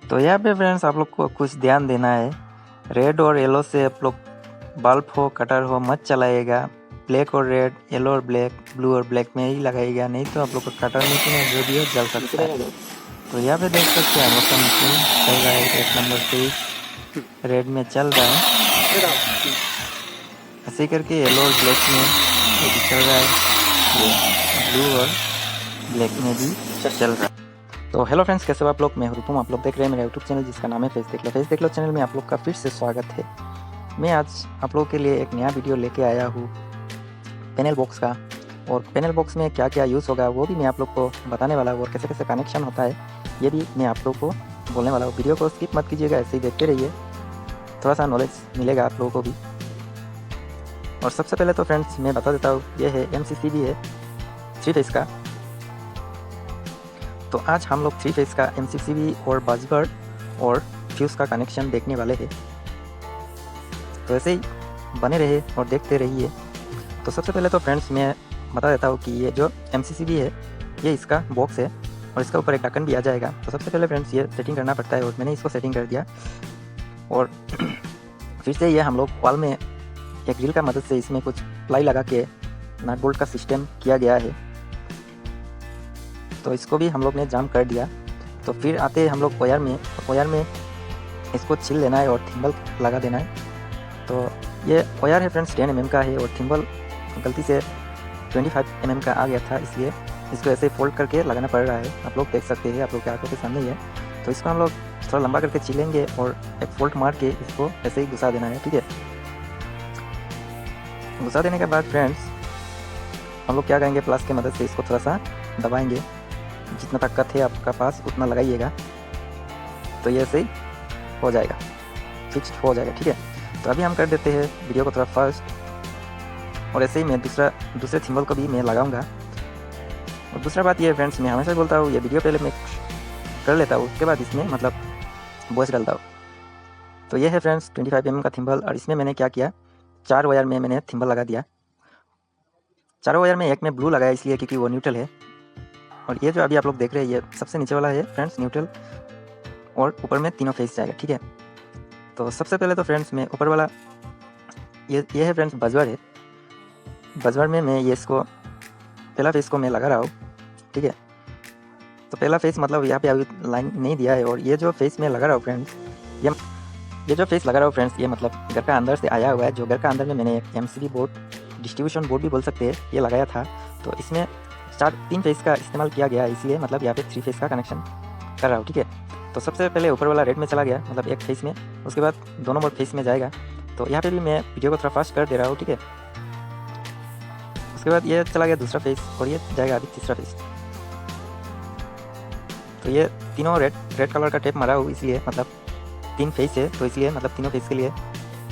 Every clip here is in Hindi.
तो यहाँ पे फ्रेंड्स आप लोग को कुछ ध्यान देना है। रेड और येलो से आप लोग बल्ब हो कटर हो मत चलाइएगा। ब्लैक और रेड, येलो और ब्लैक, ब्लू और ब्लैक में ही लगाइएगा, नहीं तो आप लोग का कटर मशीन है जो भी हो जल सकता है। तो यहाँ पे देख सकते हैं हम लोग का मशीन चल रहा है, 1 नंबर से रेड में चल रहा है, ऐसे करके येलो और ब्लैक में ये भी चल रहा है, ब्लू और ब्लैक में भी चल रहा है। तो हेलो फ्रेंड्स, कैसे हो आप लोग? मैं रूपम, आप लोग देख रहे हैं मेरा यूट्यूब चैनल जिसका नाम है फेस देख लो। फेस देख लो चैनल में आप लोग का फिर से स्वागत है। मैं आज आप लोगों के लिए एक नया वीडियो लेके आया हूँ पैनल बॉक्स का, और पैनल बॉक्स में क्या क्या यूज़ होगा वो भी मैं आप लोग को बताने वाला हूँ, और कैसे कैसे कनेक्शन होता है ये भी मैं आप लोग को बोलने वाला हूँ। वीडियो को स्किप मत कीजिएगा, ऐसे ही देखते रहिए, थोड़ा सा नॉलेज मिलेगा आप लोगों को भी। और सबसे पहले तो फ्रेंड्स मैं बता देता हूँ, ये है MCCB है 3 फेस का। तो आज हम लोग 3 फेस का MCCB और बजबर्ड और फ्यूज़ का कनेक्शन देखने वाले हैं। तो ऐसे ही बने रहे और देखते रहिए। तो सबसे पहले तो फ्रेंड्स मैं बता देता हूँ कि ये जो MCCB है ये इसका बॉक्स है और इसका ऊपर एक ढक्कन भी आ जाएगा। तो सबसे पहले फ्रेंड्स ये सेटिंग करना पड़ता है, और मैंने इसको सेटिंग कर दिया। और फिर से ये हम लोग वॉल में एक ग्रिल का मदद से इसमें कुछ प्लाई लगा के नट बोल्ट का सिस्टम किया गया है। तो इसको भी हम लोग ने जाम कर दिया। तो फिर आते हैं हम लोग वायर में इसको छिल लेना है और थिम्बल लगा देना है। तो ये वायर है फ्रेंड्स 10 mm का है, और थिम्बल गलती से 25 mm का आ गया था, इसलिए इसको ऐसे फोल्ड करके लगाना पड़ रहा है। आप लोग देख सकते हैं, आप लोग के आंखों के सामने ही है। तो इसको हम लोग थोड़ा लंबा करके छिलेंगे और एक फोल्ड मार के इसको ऐसे ही घुसा देना है, ठीक है। घुसा देने के बाद फ्रेंड्स हम लोग क्या करेंगे, प्लस की मदद से इसको थोड़ा सा दबाएंगे। जितना ताकत है आपका पास उतना लगाइएगा, तो ये ऐसे ही हो जाएगा, फिक्स्ड हो जाएगा, ठीक है। तो अभी हम कर देते हैं वीडियो को थोड़ा फास्ट, और ऐसे ही मैं दूसरे थिम्बल को भी मैं लगाऊंगा। और दूसरा बात ये फ्रेंड्स, मैं हमेशा बोलता हूँ ये वीडियो पहले मैं कर लेता हूँ, उसके बाद इसमें मतलब वॉइस डालता हूँ। तो ये है फ्रेंड्स 25 mm का थिम्बल, और इसमें मैंने क्या किया, 4 वायर में मैंने थिम्बल लगा दिया। 4 वायर में एक में ब्लू लगाया इसलिए क्योंकि वो न्यूट्रल है। और ये जो अभी आप लोग देख रहे हैं ये सबसे नीचे वाला है फ्रेंड्स न्यूट्रल, और ऊपर में तीनों फेस जाएगा, ठीक है। तो सबसे पहले तो फ्रेंड्स मैं ऊपर वाला ये है फ्रेंड्स बजबर्ड है। बजबर्ड में मैं ये इसको पहला फेस को मैं लगा रहा हूँ, ठीक है। तो पहला फेस मतलब यहाँ पे अभी लाइन नहीं दिया है, और ये जो फेस मैं लगा रहा हूँ फ्रेंड्स, ये जो फेस लगा रहा हूँ फ्रेंड्स, ये मतलब घर का अंदर से आया हुआ है। जो घर का अंदर में मैंने एक MCB बोर्ड, डिस्ट्रीब्यूशन बोर्ड भी बोल सकते हैं, ये लगाया था। तो इसमें 3 फेस का इस्तेमाल किया गया है, इसलिए मतलब यहाँ पे 3 फेस का कनेक्शन कर रहा हूँ, ठीक है। तो सबसे पहले ऊपर वाला रेड में चला गया, मतलब एक फेस में, उसके बाद 2 नंबर फेस में जाएगा। तो यहाँ पे भी मैं वीडियो को थोड़ा फास्ट कर दे रहा हूँ, ठीक है। उसके बाद ये चला गया दूसरा फेस, और ये जाएगा अभी तीसरा फेस। तो ये तीनों रेड कलर का टेप मारा हूँ, इसलिए मतलब 3 फेस है, तो इसलिए मतलब तीनों फेस के लिए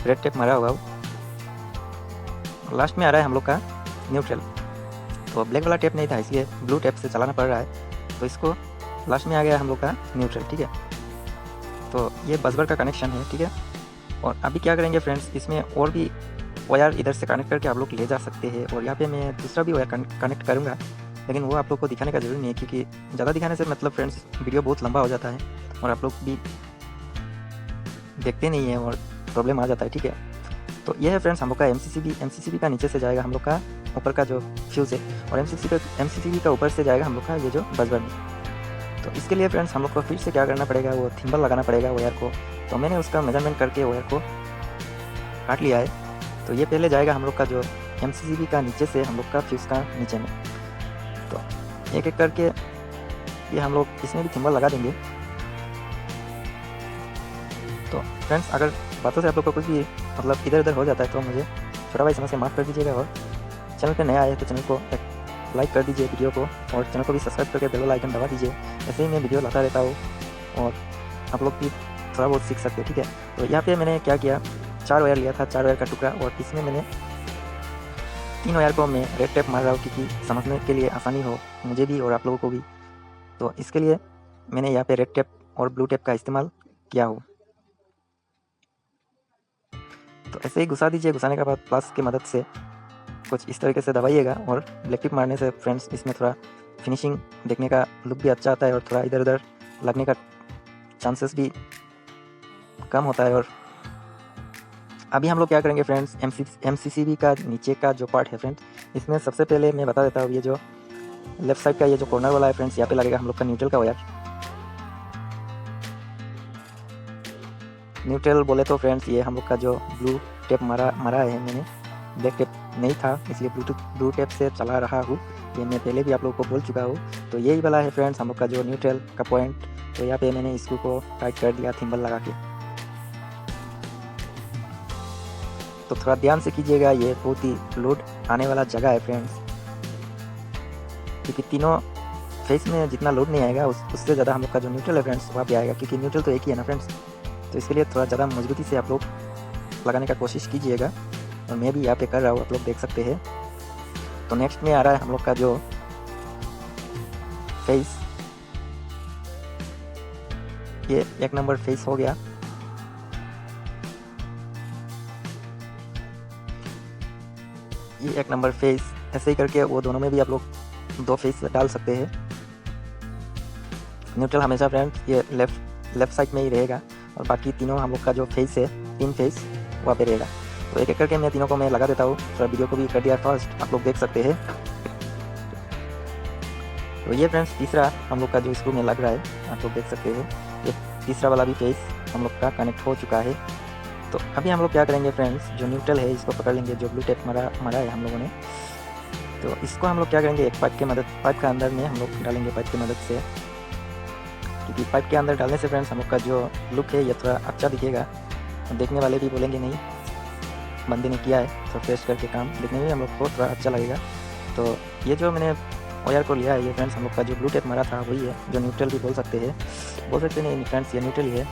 रेड टेप मारा हुआ हूँ। लास्ट में आ रहा है हम लोग का न्यूट्रल। तो ब्लैक वाला टेप नहीं था, इसलिए ब्लू टेप से चलाना पड़ रहा है। तो इसको लास्ट में आ गया हम लोग का न्यूट्रल, ठीक है। तो ये बजबर्ड का कनेक्शन है, ठीक है। और अभी क्या करेंगे फ्रेंड्स, इसमें और भी वायर इधर से कनेक्ट करके आप लोग ले जा सकते हैं, और यहाँ पे मैं दूसरा भी वायर कनेक्ट करूँगा, लेकिन वो आप लोग को दिखाने का जरूरी नहीं है, क्योंकि ज़्यादा दिखाने से मतलब फ्रेंड्स वीडियो बहुत लंबा हो जाता है और आप लोग भी देखते नहीं हैं और प्रॉब्लम आ जाता है, ठीक है। तो ये है फ्रेंड्स हम लोग का MCCB का नीचे से जाएगा हम लोग का ऊपर का जो फ्यूज़ है, और MCCB का ऊपर से जाएगा हम लोग का ये जो बजबर्ड में। तो इसके लिए फ्रेंड्स हम लोग को फिर से क्या करना पड़ेगा, वो थिम्बल लगाना पड़ेगा वायर को। तो मैंने उसका मेजरमेंट करके वायर को काट लिया है। तो ये पहले जाएगा हम लोग का जो MCCB का नीचे से हम लोग का फ्यूज़ का नीचे में। तो एक एक करके ये हम लोग इसमें भी थिम्बल लगा देंगे। तो फ्रेंड्स अगर बातों से आप लोग को कुछ भी मतलब इधर उधर हो जाता है तो मुझे छोटा भाई समझ के माफ़ कर दीजिएगा, और चैनल पे नया आए तो चैनल को एक लाइक कर दीजिए वीडियो को, और चैनल को भी सब्सक्राइब करके बेल आइकन दबा दीजिए। ऐसे ही मैं वीडियो लाता रहता हूँ और आप लोग भी थोड़ा बहुत सीख सकते हैं, ठीक है। तो यहाँ पे मैंने क्या किया, 4 वायर लिया था, 4 वायर का टुकड़ा, और इसमें मैंने 3 वायर को मैं रेड टेप मार रहा हूँ, क्योंकि समझने के लिए आसानी हो मुझे भी और आप लोगों को भी। तो इसके लिए मैंने यहाँ पे रेड टेप और ब्लू टेप का इस्तेमाल किया हो। तो ऐसे ही घुसा दीजिए। घुसाने के बाद प्लस की मदद से कुछ इस तरीके से दबाइएगा, और ब्लैक टिप मारने से फ्रेंड्स इसमें थोड़ा फिनिशिंग देखने का लुक भी अच्छा आता है, और थोड़ा इधर उधर लगने का चांसेस भी कम होता है। और अभी हम लोग क्या करेंगे फ्रेंड्स, MCCB का नीचे का जो पार्ट है फ्रेंड्स, इसमें सबसे पहले मैं बता देता हूँ, ये जो लेफ्ट साइड का ये जो कॉर्नर वाला है फ्रेंड्स, यहाँ पे लगेगा हम लोग का न्यूट्रल का वायर। न्यूट्रल बोले तो फ्रेंड्स ये हम लोग का जो ब्लू टेप मारा है मैंने, ब्लैक टेप नहीं था इसलिए ब्लू टेप से चला रहा हूँ। ये मैं पहले भी आप लोगों को बोल चुका हूँ। तो यही वाला है फ्रेंड्स हम लोग का जो न्यूट्रल का पॉइंट। तो यहाँ पे मैंने स्क्रू को टाइट कर दिया थिम्बल लगा के। तो थोड़ा ध्यान से कीजिएगा, ये बहुत ही लोड आने वाला जगह है फ्रेंड्स, क्योंकि तीनों फेस में जितना लोड नहीं आएगा उससे ज़्यादा हम लोग का जो न्यूट्रल है फ्रेंड्स वहाँ पे आएगा, क्योंकि न्यूट्रल तो एक ही है ना फ्रेंड्स। तो इसके लिए थोड़ा ज़्यादा मजबूती से आप लोग लगाने का कोशिश कीजिएगा, और मैं भी यहाँ पे कर रहा हूँ, आप लोग देख सकते हैं। तो नेक्स्ट में आ रहा है हम लोग का जो फेस, ये 1 नंबर फेस हो गया। ये 1 नंबर फेस, ऐसे ही करके वो दोनों में भी आप लोग 2 फेस डाल सकते हैं। न्यूट्रल हमेशा फ्रेंड्स ये लेफ्ट साइड में ही रहेगा, और बाकी तीनों हम लोग का जो फेस है 3 फेस वहाँ पे रहेगा। तो एक एक करके मैं तीनों को मैं लगा देता हूँ। थोड़ा वीडियो को भी कर दिया फास्ट, आप लोग देख सकते हैं। तो ये फ्रेंड्स तीसरा हम लोग का जो स्क्रू में लग रहा है, आप लोग देख सकते हैं। ये तीसरा वाला भी फेस हम लोग का कनेक्ट हो चुका है। तो अभी हम लोग क्या करेंगे फ्रेंड्स, जो न्यूट्रल है इसको पकड़ लेंगे, जो ब्लू टेप मारा है हम लोगों ने। तो इसको हम लोग क्या करेंगे, एक पाइप का अंदर में हम लोग डालेंगे पाइप की मदद से, क्योंकि पाइप के अंदर डालने से फ्रेंड्स हम लोग का जो लुक है ये थोड़ा अच्छा दिखेगा। देखने वाले भी बोलेंगे नहीं बंदे ने किया है तो फ्रेश करके काम, देखने में हम लोग को थोड़ा अच्छा लगेगा। तो ये जो मैंने वायर को लिया है ये फ्रेंड्स हम लोग का जो ब्लू टेप मारा था वही है, जो न्यूट्रल भी बोल सकते नहीं फ्रेंड्स, ये न्यूट्रल ही है।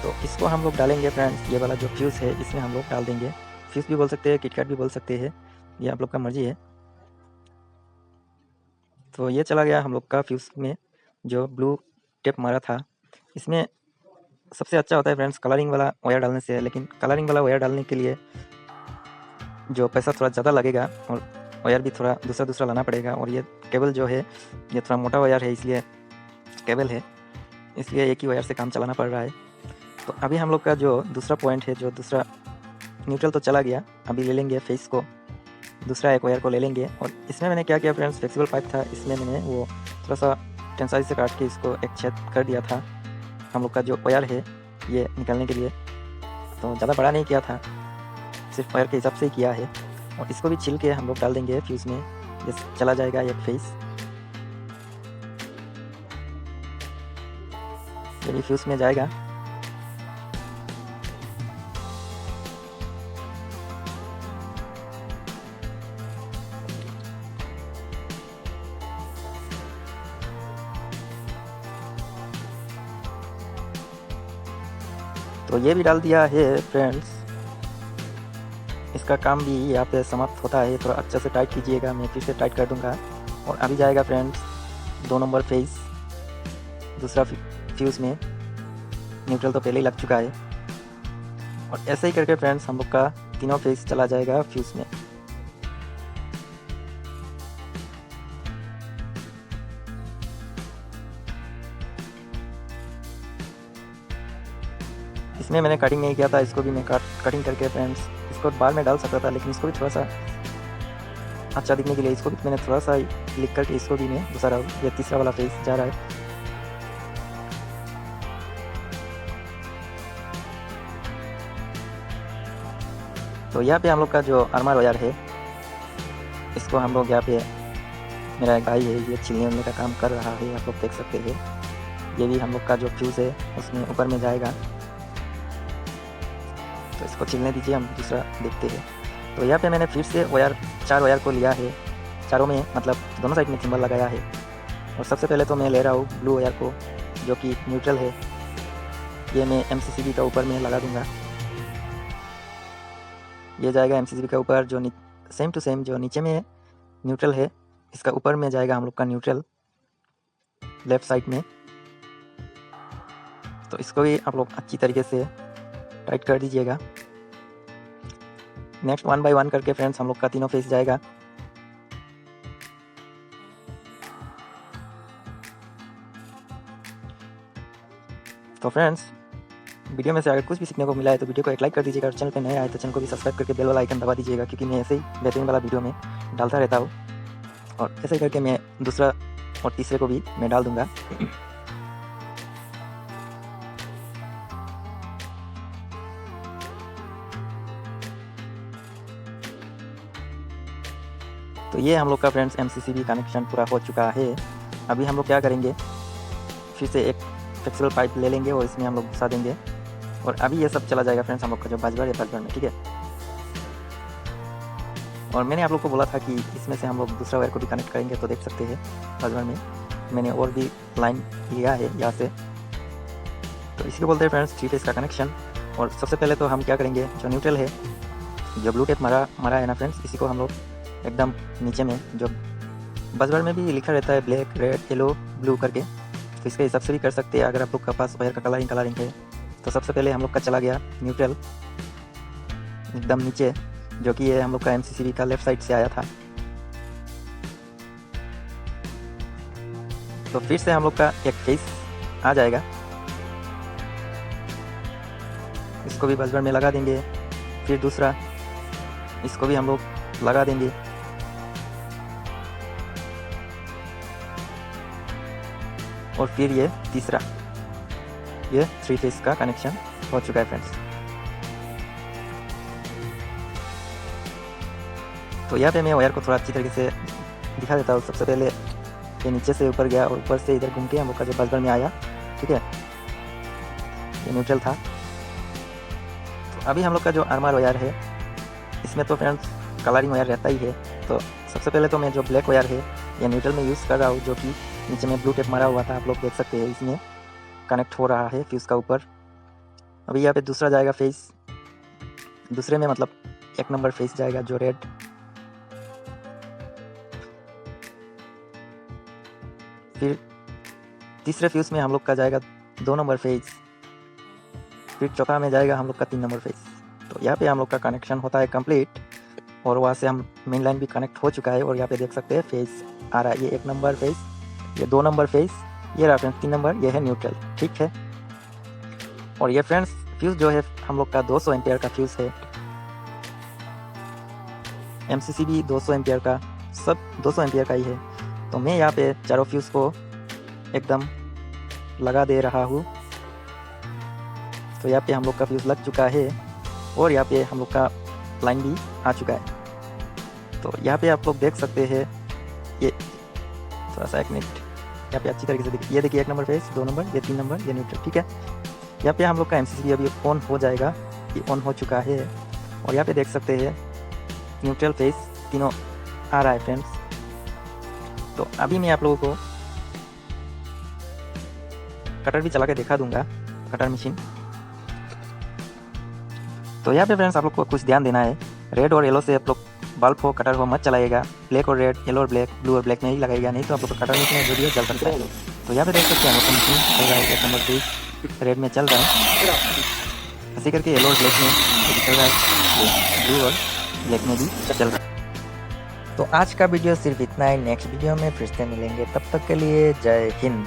तो इसको हम लोग डालेंगे फ्रेंड्स, ये वाला जो फ्यूज़ है इसमें हम लोग डाल देंगे। फ्यूज़ भी बोल सकते हैं, किटकैट भी बोल सकते हैं, ये आप लोग का मर्जी है। तो ये चला गया हम लोग का फ्यूज़ में जो ब्लू टेप मारा था। इसमें सबसे अच्छा होता है फ्रेंड्स कलरिंग वाला वायर डालने से, लेकिन कलरिंग वाला वायर डालने के लिए जो पैसा थोड़ा ज़्यादा लगेगा, और वायर भी थोड़ा दूसरा लाना पड़ेगा। और ये केबल जो है ये थोड़ा मोटा वायर है, इसलिए केबल है, इसलिए एक ही वायर से काम चलाना पड़ रहा है। तो अभी हम लोग का जो दूसरा पॉइंट है, जो दूसरा न्यूट्रल तो चला गया, अभी ले लेंगे फेस को, दूसरा एक वायर को ले लेंगे। और इसमें मैंने क्या किया फ्रेंड्स, फ्लेक्सिबल पाइप था, इसमें मैंने वो थोड़ा सा टेंसाइज से काट के इसको एक छेद कर दिया था हम लोग का जो वायर है ये निकालने के लिए। तो ज़्यादा बड़ा नहीं किया था, सिर्फ वायर के हिसाब से ही किया है। और इसको भी छिल के हम लोग डाल देंगे फ्यूज़ में, ये चला जाएगा एक फेस, ये भी फ्यूज़ में जाएगा। तो ये भी डाल दिया है फ्रेंड्स, इसका काम भी यहाँ पे समाप्त होता है। थोड़ा अच्छे से टाइट कीजिएगा, मैं फिर से टाइट कर दूंगा। और अभी जाएगा फ्रेंड्स 2 नंबर फेस दूसरा फ्यूज़ में, न्यूट्रल तो पहले ही लग चुका है। और ऐसे ही करके फ्रेंड्स हम लोग का तीनों फेस चला जाएगा फ्यूज़ में। इसमें मैंने कटिंग नहीं किया था, इसको भी मैं कटिंग करके फ्रेंड्स इसको बाद में डाल सकता था, लेकिन इसको भी थोड़ा सा अच्छा दिखने के लिए इसको भी मैंने थोड़ा सा लिख करके इसको भी मैं घुसा रहा हूँ। ये तीसरा वाला फेस जा रहा है। तो यहाँ पे हम लोग का जो आर्मर वायर है इसको हम लोग यहाँ पे, मेरा एक भाई है ये छिलने का काम कर रहा है, आप लोग देख सकते हैं। ये भी हम लोग का जो फ्यूज़ है उसमें ऊपर में जाएगा, तो इसको छिलने दीजिए, हम दूसरा देखते हैं। तो यहाँ पे मैंने फिर से वायर 4 वायर को लिया है, चारों में मतलब दोनों साइड में सिंबल लगाया है। और सबसे पहले तो मैं ले रहा हूँ ब्लू वायर को, जो कि न्यूट्रल है, ये मैं MCCB का ऊपर में लगा दूंगा। ये जाएगा MCCB का ऊपर, जो सेम टू सेम जो नीचे में न्यूट्रल है इसका ऊपर में जाएगा हम लोग का न्यूट्रल लेफ्ट साइड में। तो इसको भी आप लोग अच्छी तरीके से टाइट कर दीजिएगा। नेक्स्ट 1 बाय 1 करके फ्रेंड्स हम लोग का तीनों फेस जाएगा। तो फ्रेंड्स, वीडियो में से अगर कुछ भी सीखने को मिला है तो वीडियो को एक लाइक कर दीजिएगा और चैनल पे नए आए तो चैनल को भी सब्सक्राइब करके बेल वाला आइकन दबा दीजिएगा, क्योंकि मैं ऐसे ही बेहतरीन वाला वीडियो में डालता रहता हूँ और ऐसे ही करके मैं दूसरा और तीसरे को भी मैं डाल दूँगा। तो ये हम लोग का फ्रेंड्स MCCB कनेक्शन पूरा हो चुका है। अभी हम लोग क्या करेंगे, फिर से एक फ्लेक्सिबल पाइप ले लेंगे और इसमें हम लोग घुसा देंगे और अभी ये सब चला जाएगा फ्रेंड्स हम लोग का जो बजबर है बजबर में, ठीक है। और मैंने आप लोग को बोला था कि इसमें से हम लोग दूसरा वायर को भी कनेक्ट करेंगे, तो देख सकते हैं बजबर में मैंने और भी लाइन लिया है यहाँ से। तो इसी को बोलते हैं फ्रेंड्स 3 फेज का कनेक्शन। और सबसे पहले तो हम क्या करेंगे, जो न्यूट्रल है, जो ब्लू टेप मरा है ना फ्रेंड्स, इसी को हम लोग एकदम नीचे में, जो बजबर में भी लिखा रहता है ब्लैक रेड येलो ब्लू करके, तो इसके हिसाब से भी कर सकते हैं अगर आप लोग के पास वायर का कलरिंग है। तो सबसे पहले हम लोग का चला गया न्यूट्रल एकदम नीचे, जो कि ये हम लोग का MCCB का लेफ्ट साइड से आया था। तो फिर से हम लोग का एक फेस आ जाएगा, इसको भी बजबर में लगा देंगे। फिर दूसरा, इसको भी हम लोग लगा देंगे। और फिर ये तीसरा, ये 3 फेस का कनेक्शन हो चुका है फ्रेंड्स। तो यहाँ पे मैं वायर को थोड़ा अच्छी तरीके से दिखा देता हूँ। सबसे पहले ये नीचे से ऊपर गया और ऊपर से इधर घूम के हम लोग का जो बजबर में आया, ठीक है, ये न्यूट्रल था। तो अभी हम लोग का जो आर्मर वायर है, इसमें तो फ्रेंड्स कलरिंग वायर रहता ही है। तो सबसे पहले तो मैं जो ब्लैक वायर है ये न्यूट्रल में यूज़ कर रहा हूँ, जो कि नीचे में ब्लू टेप मारा हुआ था, आप लोग देख सकते हैं इसमें कनेक्ट हो रहा है फ्यूज़ का ऊपर। अभी यहाँ पे दूसरा जाएगा फेस, दूसरे में मतलब 1 नंबर फेस जाएगा जो रेड। फिर तीसरे फ्यूज़ में हम लोग का जाएगा 2 नंबर फेस। फिर चौथा में जाएगा हम लोग का 3 नंबर फेस। तो यहाँ पे हम लोग का कनेक्शन होता है कंप्लीट और वहाँ से हम मेन लाइन भी कनेक्ट हो चुका है। और यहाँ पे देख सकते हैं फेस आ रहा है, ये 1 नंबर फेस, ये 2 नंबर फेस, ये रहा फ्रेंड्स 3 नंबर, ये है न्यूट्रल, ठीक है। और ये फ्रेंड्स फ्यूज़ जो है हम लोग का 200 एम्पियर का फ्यूज़ है, MCCB 200 एम्पियर का, सब 200 एम्पियर का ही है। तो मैं यहाँ पे चारों फ्यूज़ को एकदम लगा दे रहा हूँ। तो यहाँ पे हम लोग का फ्यूज़ लग चुका है और यहाँ पे हम लोग का लाइन भी आ चुका है। तो यहाँ पे आप लोग देख सकते हैं, ये थोड़ा सा 1 मिनट यहाँ पे अच्छी तरीके से देखिए, ये देखिए 1 नंबर फेस, 2 नंबर, ये 3 नंबर, ये न्यूट्रल, ठीक है। यहाँ पे हम लोग का MCCB अभी ऑन हो जाएगा, ये ऑन हो चुका है। और यहाँ पे देख सकते हैं न्यूट्रल फेस तीनों आ रहा है फ्रेंड्स। तो अभी मैं आप लोगों को कटर भी चला के दिखा दूंगा, कटर मशीन। तो यहाँ पे फ्रेंड्स आप लोग को कुछ ध्यान देना है, रेड और येलो से आप लोग बल्ब हो कटर हो मत चलाइएगा, ब्लैक और रेड, येलो और ब्लैक, ब्लू और ब्लैक में ही लगाइएगा, नहीं तो आप लोग का कटर मशीन वीडियो जल सकता है। तो यहाँ पे देख सकते हैं हम लोग का मशीन चल रहा है, 1 नंबर फेस रेड में चल रहा है, ऐसे करके येलो और ब्लैक में चल रहा है, ब्लू और ब्लैक में भी चल रहा है। तो आज का वीडियो सिर्फ इतना ही, नेक्स्ट वीडियो में फिर से मिलेंगे, तब तक के लिए जय हिंद।